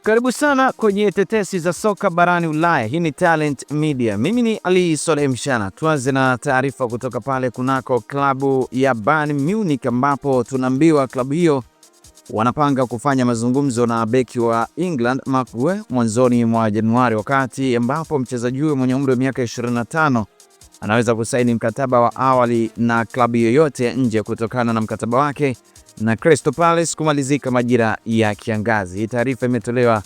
Karibu sana kwenye tetesi za soka barani Ulaya. Hii ni Talent Media. Mimi ni Ali Soleh Mshana. Tuanze na taarifa kutoka pale kunako klabu ya Bayern Munich, ambapo tunaambiwa klabu hiyo wanapanga kufanya mazungumzo na beki wa England Mark Guehi mwanzoni mwa Januari, wakati ambapo mchezaji huyo mwenye umri wa miaka 25 anaweza kusaini mkataba wa awali na klabu yoyote nje kutokana na mkataba wake na Crystal Palace kumalizika majira ya kiangazi. Hii taarifa imetolewa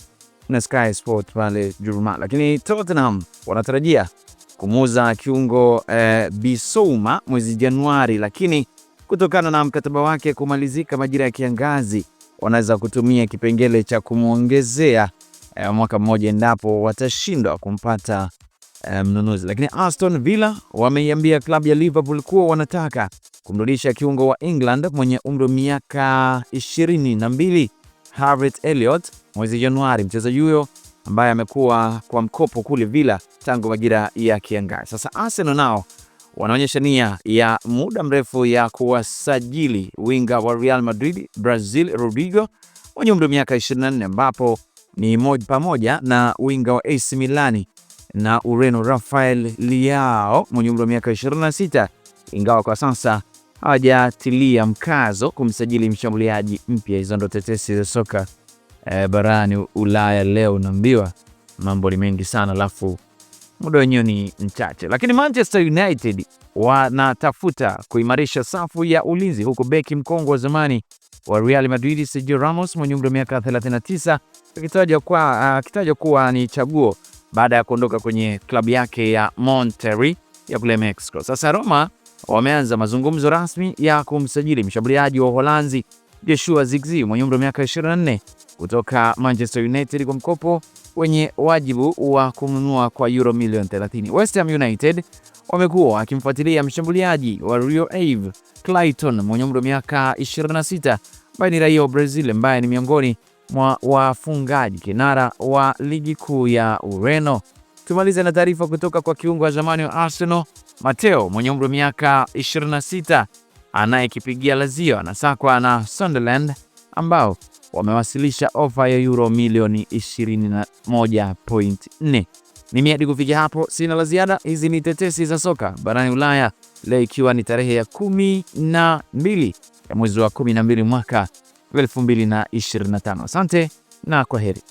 na Sky Sport pale Jerumani. Lakini Tottenham wanatarajia kumuuza kiungo Bissouma mwezi Januari, lakini kutokana na mkataba wake kumalizika majira ya kiangazi wanaweza kutumia kipengele cha kumuongezea mwaka mmoja endapo watashindwa kumpata mnunuzi. Lakini Aston Villa wameiambia klabu ya Liverpool kuwa wanataka kumrudisha kiungo wa England mwenye umri wa miaka 22 Harvey Elliott mwezi Januari. Mchezaji huyo ambaye amekuwa kwa mkopo kule Villa tangu majira ya kiangazi. Sasa Arsenal nao wanaonyesha nia ya muda mrefu ya kuwasajili winga wa Real Madrid Brazil Rodrigo mwenye umri wa miaka 24, ambapo ni moja pamoja na winga wa AC Milan na Ureno Rafael Leao mwenye umri wa miaka 26, ingawa kwa sasa hawajatilia mkazo kumsajili mshambuliaji mpya. Hizo ndo tetesi za soka barani Ulaya leo. Naambiwa mambo ni mengi sana, alafu muda wenyewe ni mchache. Lakini Manchester United wanatafuta kuimarisha safu ya ulinzi, huku beki mkongwe wa zamani wa Real Madrid Sergio Ramos mwenye umri wa miaka 39 akitajwa kuwa ni chaguo baada ya kuondoka kwenye klabu yake ya Monterrey ya kule Mexico. Sasa Roma wameanza mazungumzo rasmi ya kumsajili mshambuliaji wa Uholanzi Joshua Zirkzee mwenye umri wa miaka 24 kutoka Manchester United kwa mkopo wenye wajibu wa kununua kwa euro milioni 30. West Ham United wamekuwa akimfuatilia mshambuliaji wa Rio Ave Clayton mwenye umri wa miaka 26 ambaye ni raia wa Brazil, ambaye ni miongoni mwa wafungaji kinara wa ligi kuu ya Ureno. Tumalize na taarifa kutoka kwa kiungo wa zamani wa Arsenal Matteo mwenye umri wa miaka 26 anayekipigia Lazio anasakwa na Sunderland, ambao wamewasilisha ofa ya euro milioni 21.4. Mimi hadi kufikia hapo sina la ziada. Hizi ni tetesi za soka barani Ulaya leo, ikiwa ni tarehe ya 12 ya mwezi wa 12 mwaka 2025. Asante na kwaheri.